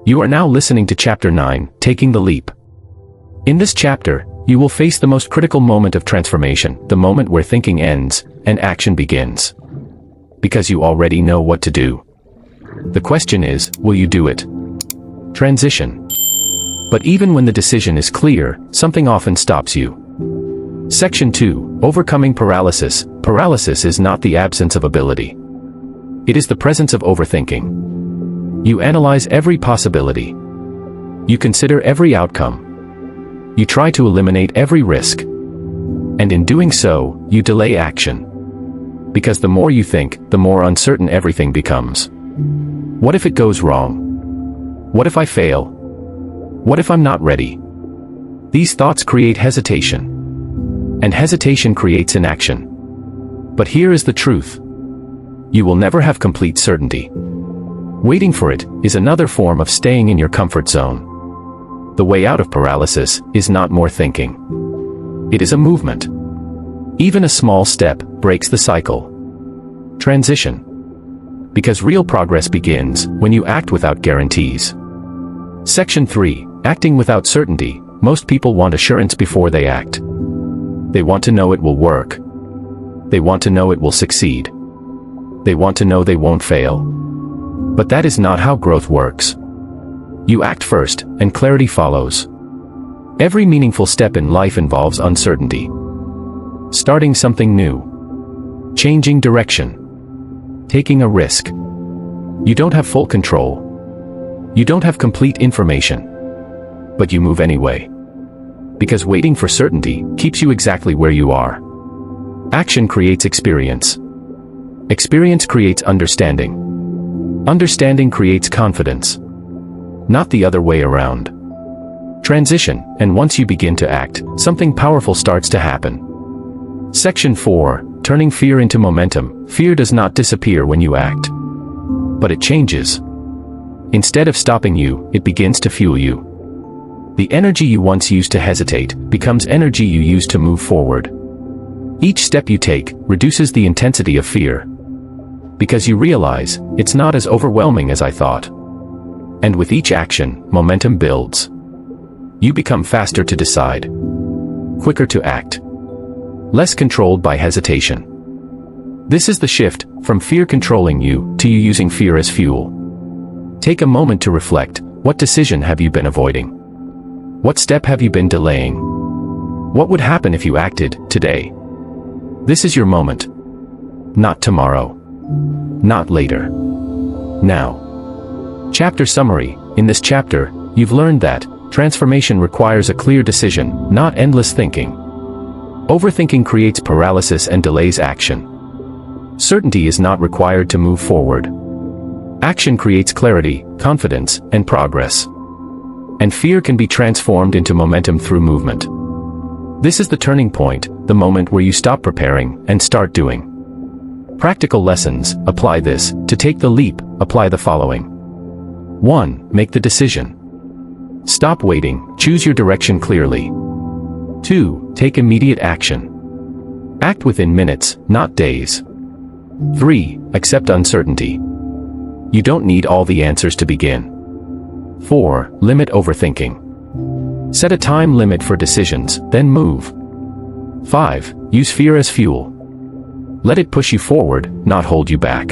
You are now listening to Chapter 9, Taking the Leap. In this chapter, you will face the most critical moment of transformation, the moment where thinking ends and action begins. Because you already know what to do. The question is, will you do it? Transition. But even when the decision is clear, something often stops you. Section 2, Overcoming Paralysis. Paralysis is not the absence of ability. It is the presence of overthinking. You analyze every possibility. You consider every outcome. You try to eliminate every risk. And in doing so, you delay action. Because the more you think, the more uncertain everything becomes. What if it goes wrong? What if I fail? What if I'm not ready? These thoughts create hesitation. And hesitation creates inaction. But here is the truth. You will never have complete certainty. Waiting for it is another form of staying in your comfort zone. The way out of paralysis is not more thinking. It is a movement. Even a small step breaks the cycle. Transition. Because real progress begins when you act without guarantees. Section 3, Acting without certainty. Most people want assurance before they act. They want to know it will work. They want to know it will succeed. They want to know they won't fail. But that is not how growth works. You act first, and clarity follows. Every meaningful step in life involves uncertainty. Starting something new. Changing direction. Taking a risk. You don't have full control. You don't have complete information. But you move anyway. Because waiting for certainty keeps you exactly where you are. Action creates experience. Experience creates understanding. Understanding creates confidence. Not the other way around. Transition, and once you begin to act, something powerful starts to happen. Section 4, turning fear into momentum. Fear does not disappear when you act. But it changes. Instead of stopping you, it begins to fuel you. The energy you once used to hesitate becomes energy you use to move forward. Each step you take reduces the intensity of fear. Because you realize, it's not as overwhelming as I thought. And with each action, momentum builds. You become faster to decide. Quicker to act. Less controlled by hesitation. This is the shift, from fear controlling you, to you using fear as fuel. Take a moment to reflect. What decision have you been avoiding? What step have you been delaying? What would happen if you acted, today? This is your moment. Not tomorrow. Not later. Now. Chapter summary. In this chapter, you've learned that transformation requires a clear decision, not endless thinking. Overthinking creates paralysis and delays action. Certainty is not required to move forward. Action creates clarity, confidence, and progress. And fear can be transformed into momentum through movement. This is the turning point, the moment where you stop preparing and start doing. Practical lessons. Apply this. To take the leap, apply the following. 1. Make the decision. Stop waiting, choose your direction clearly. 2. Take immediate action. Act within minutes, not days. 3. Accept uncertainty. You don't need all the answers to begin. 4. Limit overthinking. Set a time limit for decisions, then move. 5. Use fear as fuel. Let it push you forward, not hold you back.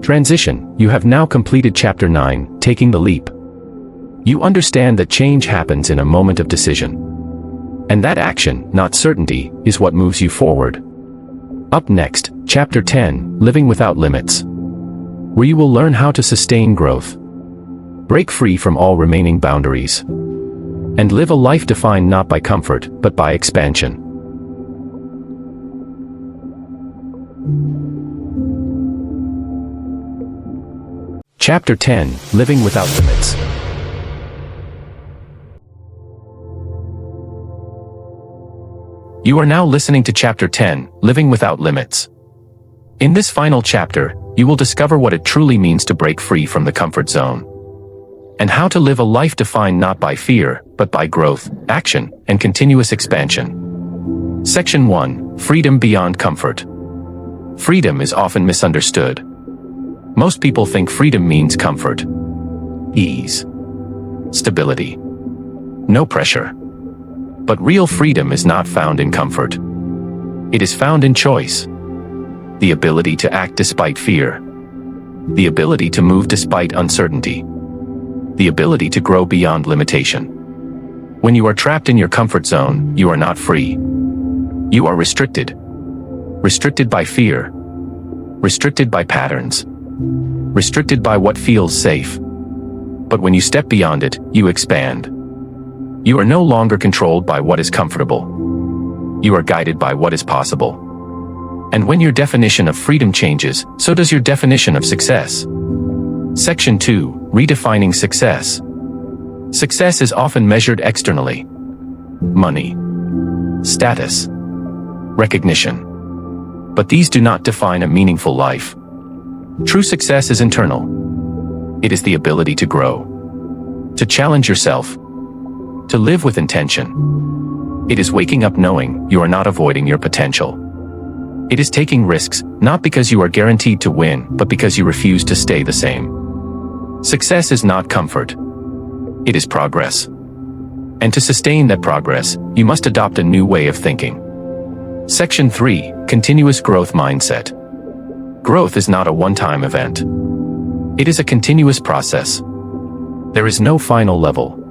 Transition. You have now completed Chapter 9, Taking the Leap. You understand that change happens in a moment of decision. And that action, not certainty, is what moves you forward. Up next, Chapter 10, Living Without Limits. Where you will learn how to sustain growth. Break free from all remaining boundaries. And live a life defined not by comfort, but by expansion. Chapter 10, Living Without Limits. You are now listening to Chapter 10, Living Without Limits. In this final chapter, you will discover what it truly means to break free from the comfort zone. And how to live a life defined not by fear, but by growth, action, and continuous expansion. Section 1, Freedom Beyond Comfort. Freedom is often misunderstood. Most people think freedom means comfort, ease, stability, no pressure. But real freedom is not found in comfort. It is found in choice. The ability to act despite fear. The ability to move despite uncertainty. The ability to grow beyond limitation. When you are trapped in your comfort zone, you are not free. You are restricted. Restricted by fear. Restricted by patterns. Restricted by what feels safe. But when you step beyond it, you expand. You are no longer controlled by what is comfortable. You are guided by what is possible. And when your definition of freedom changes, so does your definition of success. Section 2, Redefining Success. Success is often measured externally. Money, status, recognition. But these do not define a meaningful life. True success is internal. It is the ability to grow, to challenge yourself, to live with intention. It is waking up knowing you are not avoiding your potential. It is taking risks, not because you are guaranteed to win, but because you refuse to stay the same. Success is not comfort. It is progress. And to sustain that progress, you must adopt a new way of thinking. Section 3, Continuous Growth Mindset. Growth is not a one-time event. It is a continuous process. There is no final level.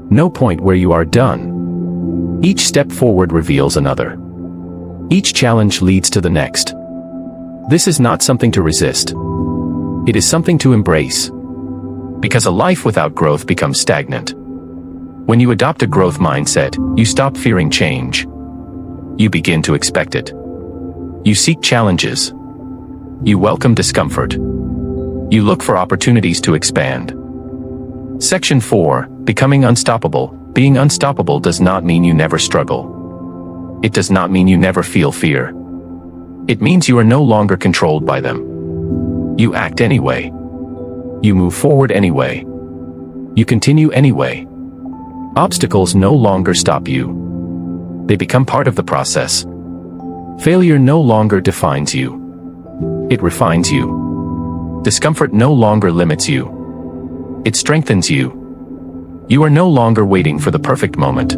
No point where you are done. Each step forward reveals another. Each challenge leads to the next. This is not something to resist. It is something to embrace. Because a life without growth becomes stagnant. When you adopt a growth mindset, you stop fearing change. You begin to expect it. You seek challenges. You welcome discomfort. You look for opportunities to expand. Section 4, Becoming Unstoppable. Being unstoppable does not mean you never struggle. It does not mean you never feel fear. It means you are no longer controlled by them. You act anyway. You move forward anyway. You continue anyway. Obstacles no longer stop you. They become part of the process. Failure no longer defines you. It refines you. Discomfort no longer limits you. It strengthens you. You are no longer waiting for the perfect moment.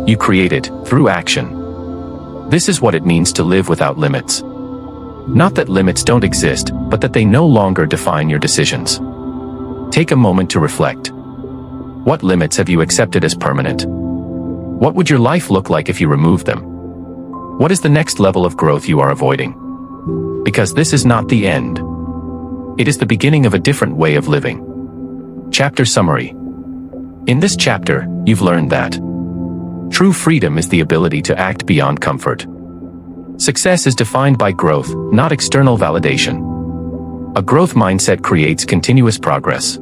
You create it through action. This is what it means to live without limits. Not that limits don't exist, but that they no longer define your decisions. Take a moment to reflect. What limits have you accepted as permanent? What would your life look like if you removed them? What is the next level of growth you are avoiding? Because this is not the end. It is the beginning of a different way of living. Chapter Summary. In this chapter, you've learned that true freedom is the ability to act beyond comfort. Success is defined by growth, not external validation. A growth mindset creates continuous progress.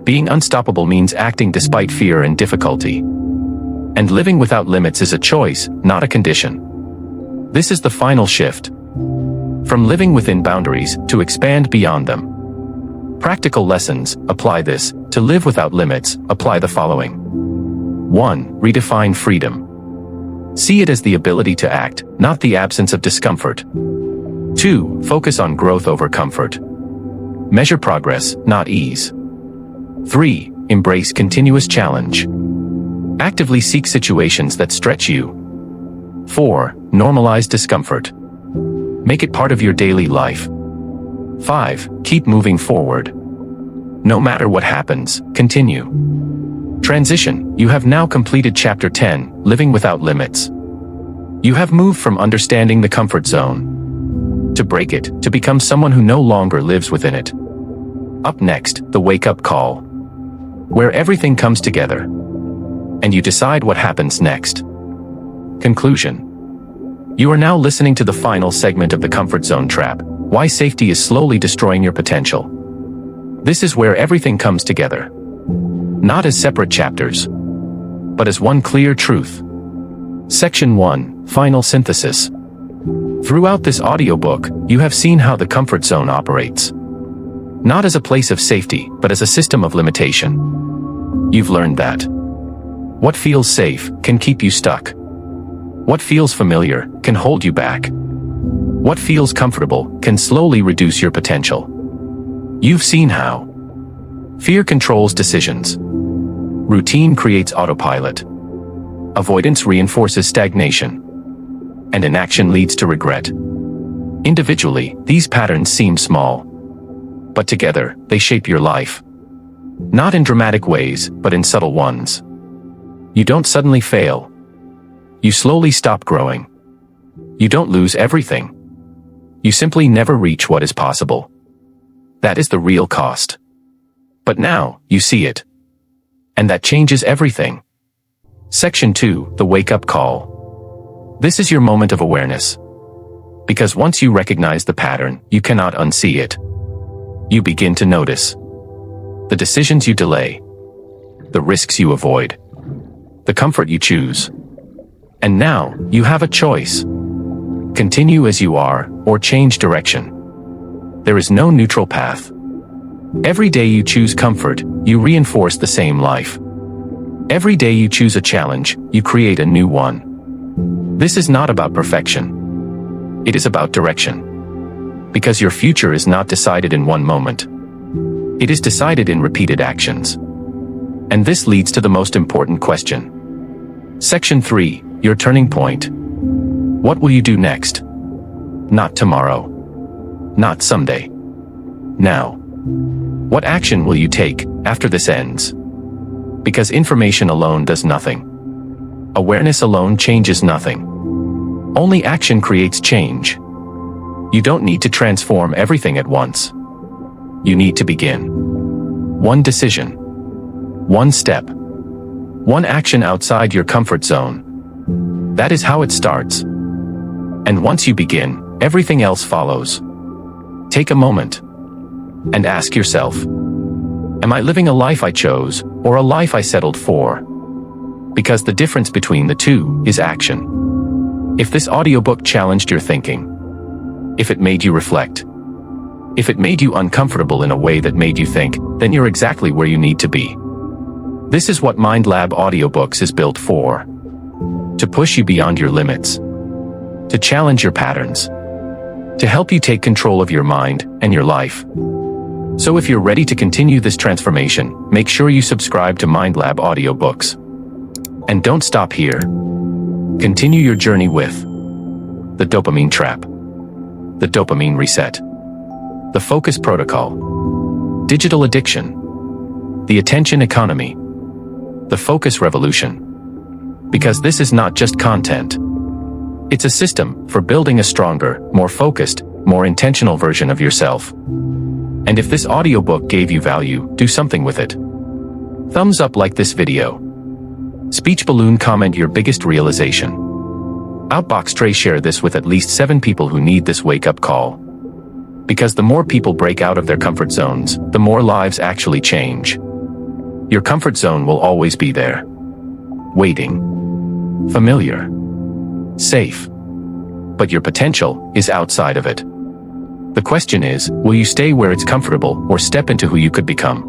Being unstoppable means acting despite fear and difficulty. And living without limits is a choice, not a condition. This is the final shift. From living within boundaries to expand beyond them. Practical lessons, apply this. To live without limits, apply the following. 1. Redefine freedom. See it as the ability to act, not the absence of discomfort. 2. Focus on growth over comfort. Measure progress, not ease. 3. Embrace continuous challenge. Actively seek situations that stretch you. 4. Normalize discomfort. Make it part of your daily life. 5. Keep moving forward. No matter what happens, continue. Transition. You have now completed Chapter 10, Living Without Limits. You have moved from understanding the comfort zone to break it, to become someone who no longer lives within it. Up next, the wake-up call, where everything comes together, and you decide what happens next. Conclusion. You are now listening to the final segment of the Comfort Zone Trap, why safety is slowly destroying your potential. This is where everything comes together. Not as separate chapters, but as one clear truth. Section 1, Final Synthesis. Throughout this audiobook, you have seen how the comfort zone operates. Not as a place of safety, but as a system of limitation. You've learned that what feels safe can keep you stuck. What feels familiar can hold you back. What feels comfortable can slowly reduce your potential. You've seen how fear controls decisions. Routine creates autopilot. Avoidance reinforces stagnation. And inaction leads to regret. Individually, these patterns seem small. But together, they shape your life. Not in dramatic ways, but in subtle ones. You don't suddenly fail. You slowly stop growing. You don't lose everything. You simply never reach what is possible. That is the real cost. But now, you see it. And that changes everything. Section 2, The Wake-Up Call. This is your moment of awareness. Because once you recognize the pattern, you cannot unsee it. You begin to notice the decisions you delay, the risks you avoid, the comfort you choose. And now, you have a choice. Continue as you are, or change direction. There is no neutral path. Every day you choose comfort, you reinforce the same life. Every day you choose a challenge, you create a new one. This is not about perfection. It is about direction. Because your future is not decided in one moment. It is decided in repeated actions. And this leads to the most important question. Section 3, Your Turning Point. What will you do next? Not tomorrow. Not someday. Now. What action will you take after this ends? Because information alone does nothing. Awareness alone changes nothing. Only action creates change. You don't need to transform everything at once. You need to begin. One decision. One step. One action outside your comfort zone. That is how it starts. And once you begin, everything else follows. Take a moment and ask yourself, am I living a life I chose or a life I settled for? Because the difference between the two is action. If this audiobook challenged your thinking, if it made you reflect, if it made you uncomfortable in a way that made you think, then you're exactly where you need to be. This is what MINDLAB Audiobooks is built for. To push you beyond your limits. To challenge your patterns. To help you take control of your mind and your life. So if you're ready to continue this transformation, make sure you subscribe to MINDLAB Audiobooks. And don't stop here. Continue your journey with the dopamine trap, the dopamine reset, the focus protocol, digital addiction, the attention economy, the focus revolution. Because this is not just content. It's a system for building a stronger, more focused, more intentional version of yourself. And if this audiobook gave you value, do something with it. Thumbs up, like this video. Speech balloon, comment your biggest realization. Outbox tray, share this with at least 7 people who need this wake-up call. Because the more people break out of their comfort zones, the more lives actually change. Your comfort zone will always be there. Waiting. Familiar. Safe. But your potential is outside of it. The question is, will you stay where it's comfortable or step into who you could become?